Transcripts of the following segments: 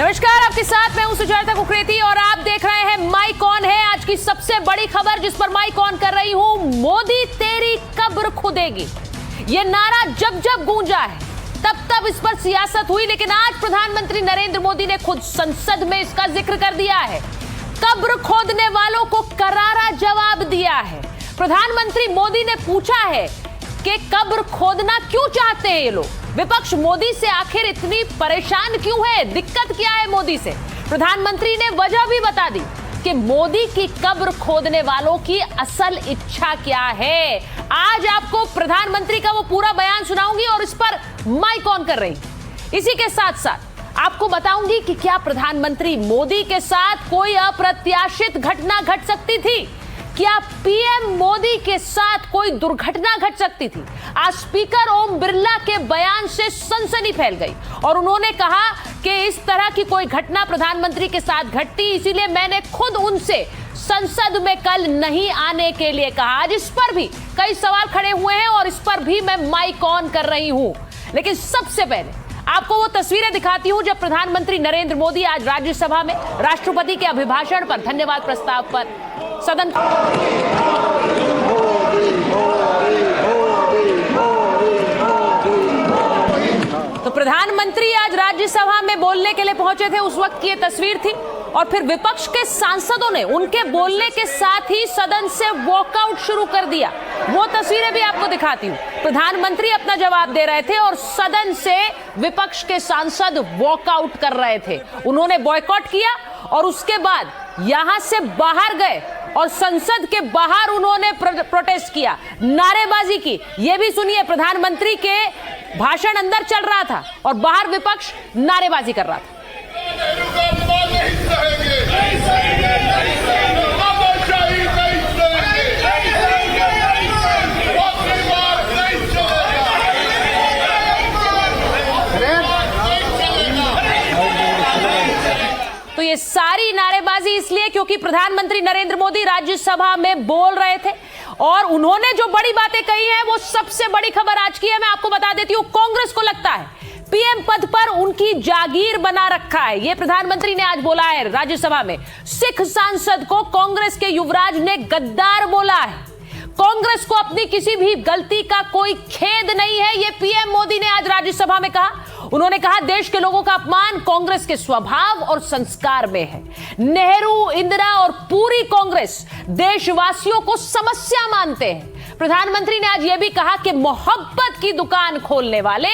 नमस्कार, आपके साथ मैं हूं सुजाता कुकरेती और आप देख रहे हैं माइक ऑन है। आज की सबसे बड़ी खबर जिस पर माइक ऑन कर रही हूं, मोदी तेरी कब्र खुदेगी। ये नारा जब जब गूंजा है तब तब इस पर सियासत हुई, लेकिन आज प्रधानमंत्री नरेंद्र मोदी ने खुद संसद में इसका जिक्र कर दिया है। कब्र खोदने वालों को करारा जवाब दिया है। प्रधानमंत्री मोदी ने पूछा है कि कब्र खोदना क्यों चाहते हैं ये लोग। विपक्ष मोदी से आखिर इतनी परेशान क्यों है, दिक्कत क्या है मोदी से। प्रधानमंत्री ने वजह भी बता दी कि मोदी की कब्र खोदने वालों की असल इच्छा क्या है। आज आपको प्रधानमंत्री का वो पूरा बयान सुनाऊंगी और इस पर माइक ऑन कर रही। इसी के साथ साथ आपको बताऊंगी कि क्या प्रधानमंत्री मोदी के साथ कोई अप्रत्याशित घटना घट सकती थी। क्या पीएम मोदी के साथ कोई दुर्घटना घट सकती थी। आज स्पीकर ओम बिरला के बयान से सनसनी फैल गई और उन्होंने कहा कि इस तरह की कोई घटना प्रधानमंत्री के साथ घटती, इसीलिए मैंने खुद उनसे संसद में कल नहीं आने के लिए कहा। आज इस पर भी कई सवाल खड़े हुए हैं और इस पर भी मैं माइक ऑन कर रही हूं। लेकिन सबसे पहले आपको वो तस्वीरें दिखाती हूं जब प्रधानमंत्री नरेंद्र मोदी आज राज्यसभा में राष्ट्रपति के अभिभाषण पर धन्यवाद प्रस्ताव पर सदन तो प्रधानमंत्री आज राज्यसभा में बोलने के लिए पहुंचे थे। उस वक्त की ये तस्वीर थी और फिर विपक्ष के सांसदों ने उनके बोलने के साथ ही सदन से वॉकआउट शुरू कर दिया। वो तस्वीरें भी आपको दिखाती हूं। प्रधानमंत्री अपना जवाब दे रहे थे और सदन से विपक्ष के सांसद वॉकआउट कर रहे थे। उन्होंने बॉयकॉट किया और उसके बाद यहां से बाहर गए और संसद के बाहर उन्होंने प्रोटेस्ट किया, नारेबाजी की। यह भी सुनिए, प्रधानमंत्री के भाषण अंदर चल रहा था और बाहर विपक्ष नारेबाजी कर रहा था। तो ये सारी नारेबाजी इसलिए क्योंकि प्रधानमंत्री नरेंद्र मोदी राज्यसभा में बोल रहे थे और उन्होंने जो बड़ी बातें कही हैं वो सबसे बड़ी खबर आज की है। मैं आपको बता देती हूं, कांग्रेस को लगता है पीएम पद पर उनकी जागीर बना रखा है। ये प्रधानमंत्री ने आज बोला है राज्यसभा में। सिख सांसद को कांग्रेस के युवराज ने गद्दार बोला है। कांग्रेस को अपनी किसी भी गलती का कोई खेद नहीं है, ये पीएम मोदी ने आज राज्यसभा में कहा। उन्होंने कहा देश के लोगों का अपमान कांग्रेस के स्वभाव और संस्कार में है। नेहरू, इंदिरा और पूरी कांग्रेस देशवासियों को समस्या मानते हैं। प्रधानमंत्री ने आज यह भी कहा कि मोहब्बत की दुकान खोलने वाले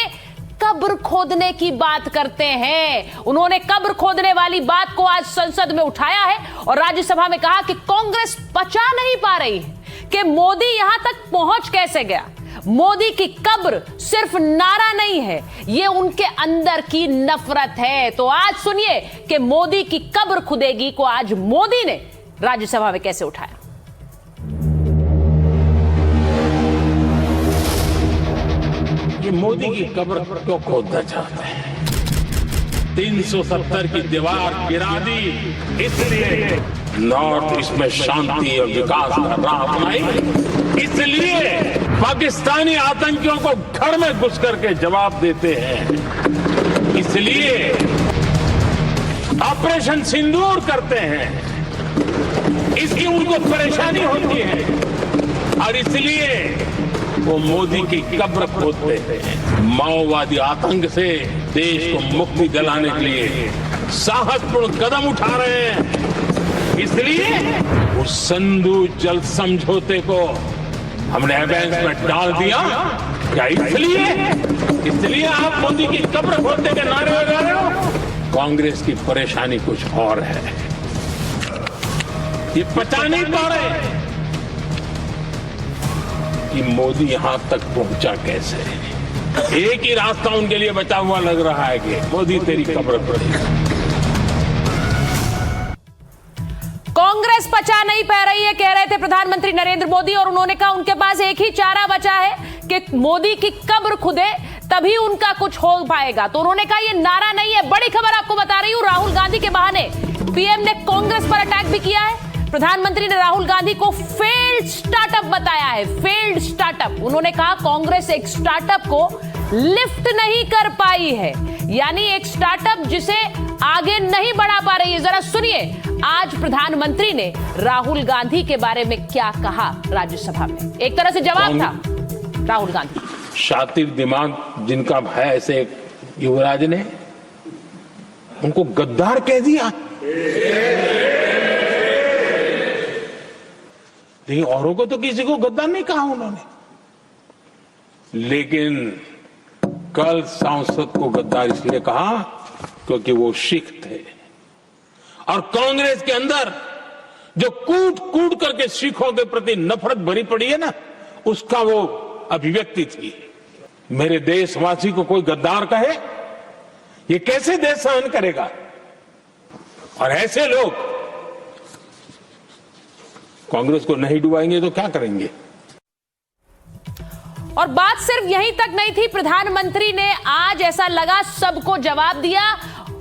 कब्र खोदने की बात करते हैं। उन्होंने कब्र खोदने वाली बात को आज संसद में उठाया है और राज्यसभा में कहा कि कांग्रेस पचा नहीं पा रही है कि मोदी यहां तक पहुंच कैसे गया। मोदी की कब्र सिर्फ नारा नहीं है, ये उनके अंदर की नफरत है। तो आज सुनिए कि मोदी की कब्र खुदेगी को आज मोदी ने राज्यसभा में कैसे उठाया। ये मोदी की कब्र क्यों खोदना चाहते हैं। 370 की दीवार गिरा दी, इसलिए नॉर्थ ईस्ट में शांति और विकास का राह अपनाई, इसलिए पाकिस्तानी आतंकियों को घर में घुस करके जवाब देते हैं, इसलिए ऑपरेशन सिंदूर करते हैं, इसकी उनको परेशानी होती है और इसलिए वो मोदी की कब्र खोदते हैं। माओवादी आतंक से देश को मुक्ति दिलाने के लिए साहसपूर्ण कदम उठा रहे हैं, इसलिए उस संधु जल समझौते को हमने एवेंस में डाल दिया। क्या इसलिए आप मोदी की कब्र खोदने के नारे लगा रहे हो। कांग्रेस की परेशानी कुछ और है, ये पचा नहीं पा रहे कि मोदी यहां तक पहुंचा कैसे। एक ही रास्ता उनके लिए बचा हुआ लग रहा है कि मोदी तेरी कब्र खोदेगी। कांग्रेस पचा नहीं पा रही है, कह रहे थे प्रधानमंत्री नरेंद्र मोदी, और उन्होंने कहा उनके पास एक ही चारा बचा है कि मोदी की कब्र खुदे, तभी उनका कुछ हो पाएगा। तो उन्होंने कहा ये नारा नहीं है। बड़ी खबर आपको बता रही हूं, राहुल गांधी के बहाने पीएम ने कांग्रेस पर अटैक भी किया है। प्रधानमंत्री ने राहुल गांधी को फेल्ड स्टार्टअप बताया है। फेल्ड स्टार्टअप, उन्होंने कहा कांग्रेस एक स्टार्टअप को लिफ्ट नहीं कर पाई है, यानी एक स्टार्टअप जिसे आगे नहीं बढ़ा पा रही है। जरा सुनिए आज प्रधानमंत्री ने राहुल गांधी के बारे में क्या कहा राज्यसभा में। एक तरह से जवाब था राहुल गांधी। शातिर दिमाग जिनका है, ऐसे युवराज ने उनको गद्दार कह दिया। लेकिन औरों को तो किसी को गद्दार नहीं कहा उन्होंने, लेकिन कल सांसद को गद्दार इसलिए कहा क्योंकि वो सिख थे और कांग्रेस के अंदर जो कूट कूट करके सिखों के प्रति नफरत भरी पड़ी है ना, उसका वो अभिव्यक्ति थी। मेरे देशवासी को कोई गद्दार कहे, ये कैसे देश सहन करेगा? और ऐसे लोग कांग्रेस को नहीं डुबाएंगे तो क्या करेंगे? और बात सिर्फ यहीं तक नहीं थी, प्रधानमंत्री ने आज ऐसा लगा सबको जवाब दिया।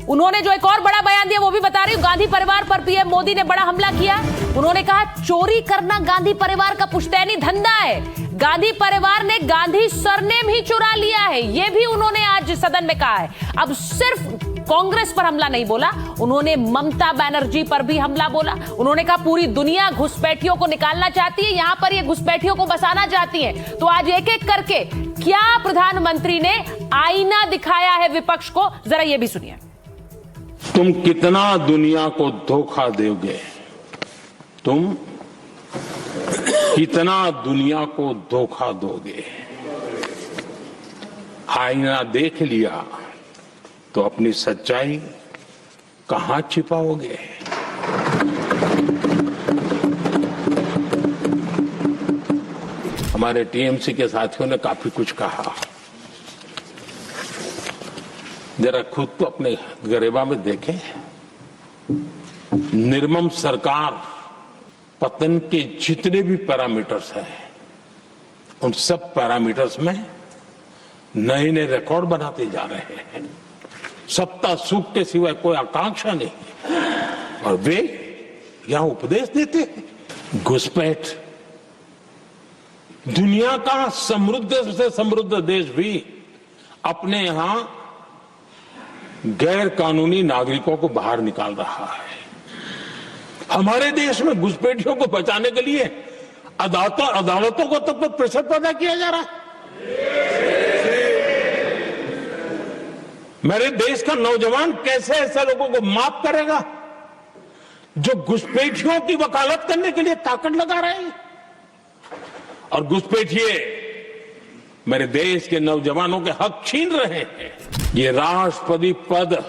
उन्होंने जो एक और बड़ा बयान दिया वो भी बता रही हूं। गांधी परिवार पर पीएम मोदी ने बड़ा हमला किया। उन्होंने कहा चोरी करना गांधी परिवार का पुश्तैनी धंधा है। गांधी परिवार ने गांधी सरनेम ही चुरा लिया है, यह भी उन्होंने आज सदन में कहा है। अब सिर्फ कांग्रेस पर हमला नहीं बोला, उन्होंने ममता बनर्जी पर भी हमला बोला। उन्होंने कहा पूरी दुनिया घुसपैठियों को निकालना चाहती है, यहां पर ये घुसपैठियों को बसाना चाहती है। तो आज एक एक करके क्या प्रधानमंत्री ने आईना दिखाया है विपक्ष को, जरा ये भी सुनिए। तुम कितना दुनिया को धोखा दोगे, तुम कितना दुनिया को धोखा दोगे। आईना देख लिया तो अपनी सच्चाई कहां छिपाओगे? हमारे टीएमसी के साथियों ने काफी कुछ कहा। जरा खुद तो अपने गरेबा में देखें। निर्मम सरकार पतन के जितने भी पैरामीटर्स हैं, उन सब पैरामीटर्स में नए नए रिकॉर्ड बनाते जा रहे हैं। सत्ता सुख के सिवाय कोई आकांक्षा नहीं, और वे यहां उपदेश देते हैं। घुसपैठ, दुनिया का समृद्ध से समृद्ध देश भी अपने यहां गैर कानूनी नागरिकों को बाहर निकाल रहा है। हमारे देश में घुसपैठियों को बचाने के लिए अदालतों को तब तक प्रेशर पैदा किया जा रहा है। मेरे देश का नौजवान कैसे ऐसे लोगों को माफ करेगा जो घुसपैठियों की वकालत करने के लिए ताकत लगा रहे हैं? और घुसपैठिए मेरे देश के नौजवानों के हक छीन रहे हैं। ये राष्ट्रपति पद,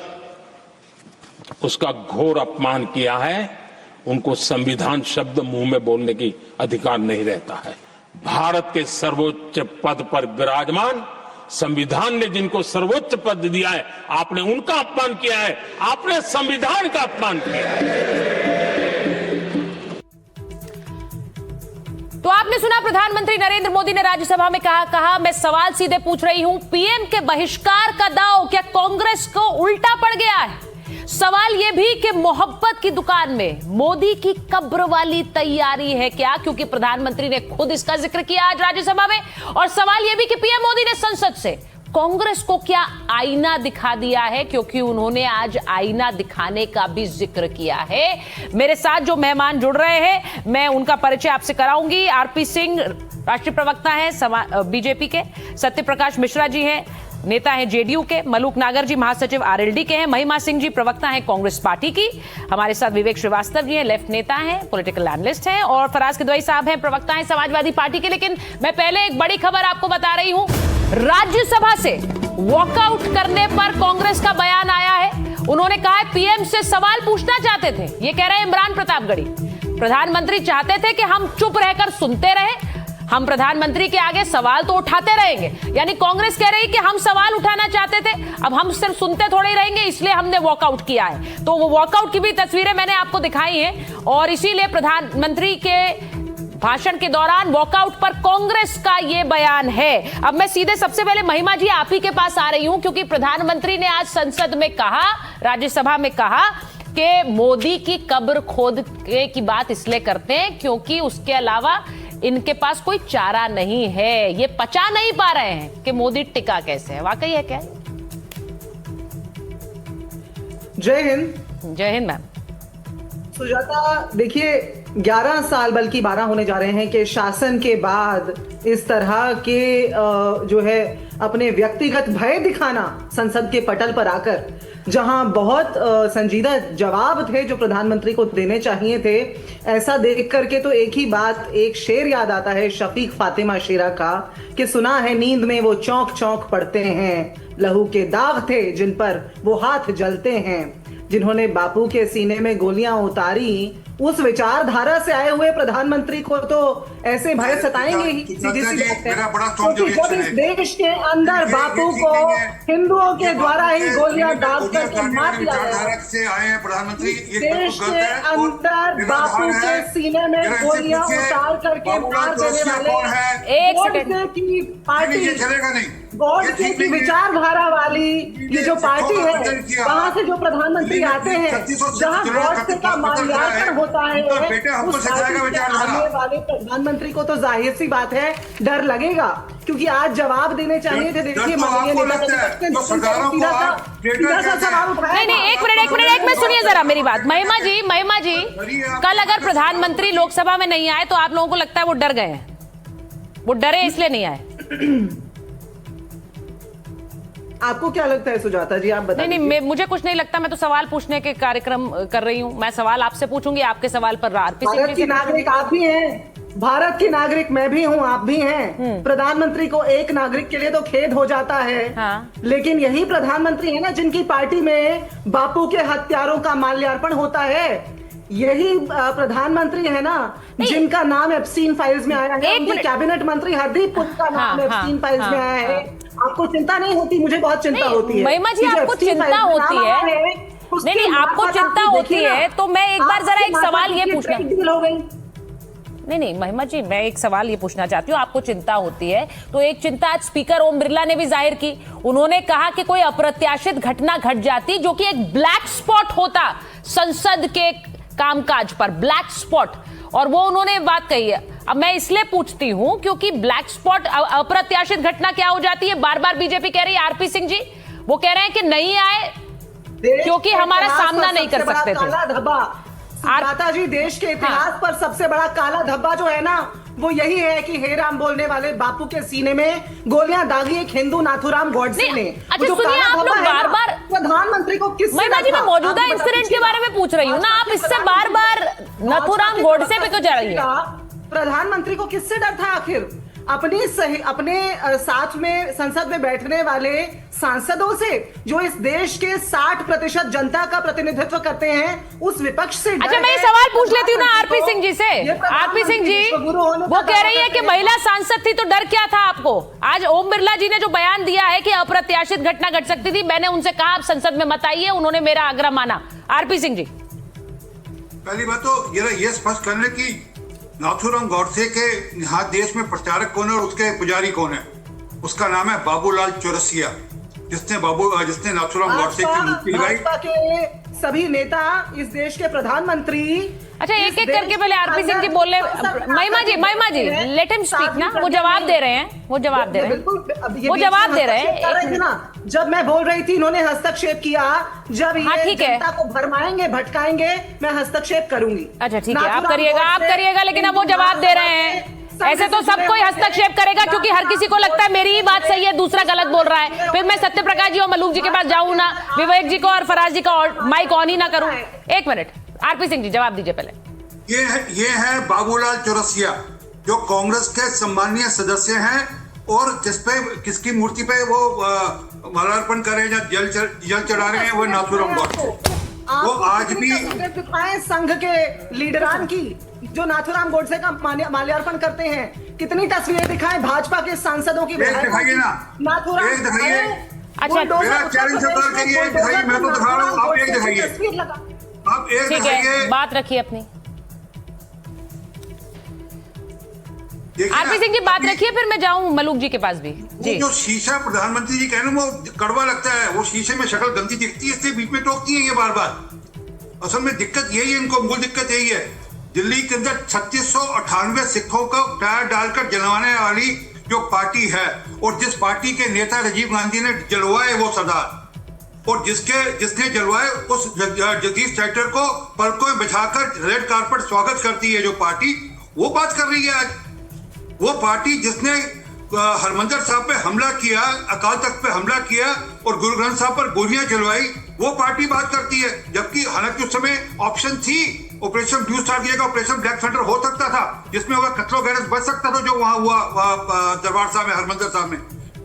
उसका घोर अपमान किया है। उनको संविधान शब्द मुंह में बोलने की अधिकार नहीं रहता है। भारत के सर्वोच्च पद पर विराजमान संविधान ने जिनको सर्वोच्च पद दिया है, आपने उनका अपमान किया है, आपने संविधान का अपमान किया है। तो आपने सुना प्रधानमंत्री नरेंद्र मोदी ने राज्यसभा में कहा मैं सवाल सीधे पूछ रही हूं, पीएम के बहिष्कार का दांव क्या कांग्रेस को उल्टा पड़ गया है? सवाल यह भी कि मोहब्बत की दुकान में मोदी की कब्र वाली तैयारी है क्या? क्योंकि प्रधानमंत्री ने खुद इसका जिक्र किया आज राज्यसभा में। और सवाल यह भी कि पीएम मोदी ने संसद से कांग्रेस को क्या आईना दिखा दिया है? क्योंकि उन्होंने आज आईना दिखाने का भी जिक्र किया है। मेरे साथ जो मेहमान जुड़ रहे हैं मैं उनका परिचय आपसे कराऊंगी। आरपी सिंह राष्ट्रीय प्रवक्ता हैं बीजेपी के, सत्य प्रकाश मिश्रा जी हैं, नेता हैं जेडीयू के, मलूक नागर जी महासचिव आरएलडी के हैं, महिमा सिंह जी प्रवक्ता हैं कांग्रेस पार्टी की, हमारे साथ विवेक श्रीवास्तव जी हैं, लेफ्ट नेता हैं, पॉलिटिकल एनालिस्ट हैं, और फराज किदवई साहब हैं, प्रवक्ता हैं समाजवादी पार्टी के। लेकिन मैं पहले एक बड़ी खबर आपको बता रही हूं, राज्यसभा से वॉकआउट करने पर कांग्रेस का बयान आया है। उन्होंने कहा है पीएम से सवाल पूछना चाहते थे, ये कह रहे हैं इमरान प्रतापगढ़ी। प्रधानमंत्री चाहते थे कि हम चुप रहकर सुनते रहे, हम प्रधानमंत्री के आगे सवाल तो उठाते रहेंगे। यानी कांग्रेस कह रही कि हम सवाल उठाना चाहते थे, अब हम सिर्फ सुनते थोड़े ही रहेंगे, इसलिए हमने वॉकआउट किया है। तो वो वॉकआउट की भी तस्वीरें मैंने आपको दिखाई हैं, और इसीलिए प्रधानमंत्री के भाषण के दौरान वॉकआउट पर कांग्रेस का यह बयान है। अब मैं सीधे सबसे पहले महिमा जी आप ही के पास आ रही हूं, क्योंकि प्रधानमंत्री ने आज संसद में कहा, राज्यसभा में कहा कि मोदी की कब्र खोदने की बात इसलिए करते हैं क्योंकि उसके अलावा इनके पास कोई चारा नहीं है। ये पचा नहीं पा रहे हैं कि मोदी टिका कैसे है। वाकई है क्या? जय हिंद। जय हिंद मैम। सुजाता, देखिए 11 साल बल्कि 12 होने जा रहे हैं कि शासन के बाद इस तरह के जो है अपने व्यक्तिगत भय दिखाना संसद के पटल पर आकर, जहां बहुत संजीदा जवाब थे जो प्रधानमंत्री को देने चाहिए थे, ऐसा देख करके तो एक ही बात, एक शेर याद आता है शफीक फातिमा शेरा का कि सुना है नींद में वो चौंक चौंक पड़ते हैं, लहू के दाग थे जिन पर वो हाथ जलते हैं। जिन्होंने बापू के सीने में गोलियां उतारी, उस विचारधारा से आए हुए प्रधानमंत्री को तो ऐसे भय सताएंगे ही। सीधी सी बात है, क्योंकि जब इस देश के अंदर बापू को हिंदुओं के द्वारा ही गोलियां दाग करके मार दिया गया, से आए हैं प्रधानमंत्री, देश के अंदर बापू के सीने में गोलियां उतार करके मार देने वाले एक की पार्टी, चलेगा नहीं, गॉडसे की विचारधारा वाली ये जो पार्टी है, वहां से जो प्रधानमंत्री आते हैं, जहां गॉडसे का माल्यार्पण होता है, उस पार्टी के आने वाले प्रधानमंत्री को तो जाहिर सी बात है डर लगेगा, क्योंकि आज जवाब देने चाहिए थे। देखिए माननीय नेता नहीं, एक मिनट सुनिए जरा मेरी बात। महिमा जी, कल अगर प्रधानमंत्री लोकसभा में नहीं आए तो आप लोगों को लगता है वो डर गए हैं? वो डरे इसलिए नहीं आए? आपको क्या लगता है सुजाता जी, आप बताइए। नहीं, मुझे कुछ नहीं लगता। मैं तो सवाल पूछने के कार्यक्रम कर रही हूँ। मैं सवाल आपसे पूछूंगी, आपके सवाल पर आरपी सिंह भारत की नागरिक आप भी हैं, भारत की नागरिक मैं भी हूँ, आप भी हैं। प्रधानमंत्री को एक नागरिक के लिए तो खेद हो जाता है, हाँ। लेकिन यही प्रधानमंत्री है ना जिनकी पार्टी में बापू के हत्यारों का माल्यार्पण होता है। यही प्रधानमंत्री है ना जिनका नाम एप्स्टीन फाइल्स में आया है। उनके कैबिनेट मंत्री हरदीप पुरी का नाम एप्स्टीन फाइल्स में आया है। आपको चिंता नहीं होती? मुझे बहुत चिंता होती है। महिमा जी, आपको चिंता होती है? नहीं, आपको चिंता होती है तो मैं एक बार जरा एक सवाल ये पूछना, नहीं महिमा जी, मैं एक सवाल ये पूछना चाहती हूँ। आपको चिंता होती है तो एक चिंता आज स्पीकर ओम बिरला ने भी जाहिर की। उन्होंने कहा कि कोई अप्रत्याशित घटना घट जाती जो कि एक ब्लैक स्पॉट होता संसद के कामकाज पर, ब्लैक स्पॉट, और वो उन्होंने बात कही है। अब मैं इसलिए पूछती हूं क्योंकि ब्लैक स्पॉट, अप्रत्याशित घटना क्या हो जाती है? बार बार बीजेपी कह रही है, आरपी सिंह जी वो कह रहे हैं कि नहीं आए क्योंकि हमारा सामना नहीं कर सकते थे। माता जी, देश के इतिहास पर सबसे बड़ा काला धब्बा जो है ना, वो यही है कि हे राम बोलने वाले बापू के सीने में गोलियां दागी एक हिंदू नाथूराम गॉडसे ने। अच्छा सुनिए, आप लोग बार बार प्रधानमंत्री को किस महिमा जी, मैं मौजूदा इंसिडेंट के बारे में पूछ रही हूँ ना, आप इससे बार बार नाथूराम गॉडसे पे क्यों जा रही है? प्रधानमंत्री को किससे डर था आखिर? अपने साथ में संसद में बैठने वाले सांसदों से, जो इस देश के 60% जनता का प्रतिनिधित्व करते हैं, उस विपक्ष से। अच्छा, मैं ये सवाल पूछ लेती हूँ ना आरपी सिंह जी से। आरपी सिंह जी, वो कह रही है कि महिला सांसद थी तो डर क्या था आपको? आज ओम बिरला जी ने जो बयान दिया है कि अप्रत्याशित घटना घट सकती थी, मैंने उनसे कहा आप संसद में मत आइए, उन्होंने मेरा आग्रह माना। आरपी सिंह जी, पहली बात तो ये स्पष्ट करने की, नाथूराम गॉडसे के यहाँ देश में प्रचारक कौन है और उसके पुजारी कौन है? उसका नाम है बाबूलाल चौरसिया, जिसने नाथूराम गॉडसे की मूर्ति लगाई। भाजपा के सभी नेता, इस देश के प्रधानमंत्री। अच्छा, एक एक करके पहले आरपी सिंह जी बोल रहे। महिमा जी, लेट हिम स्पीक ना, वो जवाब दे रहे हैं, वो जवाब दे रहे हैं। जब मैं बोल रही थी इन्होंने हस्तक्षेप किया, जब ये जनता को भरमाएंगे भटकाएंगे, मैं हस्तक्षेप करूंगी। अच्छा ठीक है, आप करिएगा, लेकिन अब वो जवाब दे रहे हैं। ऐसे तो सब कोई हस्तक्षेप करेगा क्योंकि हर किसी को लगता है मेरी ही बात सही है, दूसरा गलत बोल रहा है। फिर मैं सत्य प्रकाश जी और मलूक जी के पास जाऊं ना, विवेक जी को और फराज जी का माइक ऑन ही ना करूं। एक मिनट, आरपी सिंह जी जवाब दीजिए पहले। ये है बाबूलाल चौरसिया, जो कांग्रेस के सम्मानीय सदस्य हैं और किसकी मूर्ति पे वो माल्यार्पण कर रहे हैं, जल चढ़ा रहे हैं, वो नाथूराम गॉडसे। वो आज भी संघ के लीडरान की, जो नाथूराम गॉडसे का माल्यार्पण करते हैं, कितनी तस्वीरें दिखाएं भाजपा के सांसदों की? दिखाइए ना, नाथूराम। अच्छा, मेरा चैलेंज सरकार के लिए दिखाइए, मैं तो दिखा रहा हूँ, आप एक दिखाइए, आप एक दिखाइए। बात रखिए अपनी, आरपी सिंह जी बात रखिए, फिर मैं जाऊं मलूक जी के पास भी जी। जो शीशा प्रधानमंत्री जी कह रहे हैं वो कड़वा लगता है, वो शीशे में शक्ल गंदी दिखती है, इससे बीच में टोकती है ये बार बार। असल में दिक्कत यही है, इनको मूल दिक्कत यही है। दिल्ली के अंदर 3698 सिखों को टायर डालकर जलवाने वाली जो पार्टी है, और जिस पार्टी के नेता राजीव गांधी ने जलवाए वो सरदार, और जिसने जलवाए उस जगदीश शेट्टर को पलकों में बिछाकर रेड कारपेट स्वागत करती है जो पार्टी, वो बात कर रही है आज। वो पार्टी जिसने हरमंदिर साहब पे हमला किया, अकाल तख्त पे हमला किया और गुरु ग्रंथ साहब पर गोलियां चलवाई, वो पार्टी बात करती है। जबकि हालांकि उस समय ऑप्शन थी ऑपरेशन ब्लू स्टार की जगह ऑपरेशन ब्लैक थंडर हो सकता था, जिसमें होगा कत्लो गैरस बच सकता था जो वहां हुआ दरबार साहब में, हरमंदिर साहब में।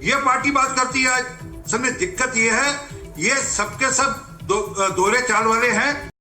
ये पार्टी बात करती है आज। सबने दिक्कत ये है, ये सबके सब दोहरे चाल वाले हैं।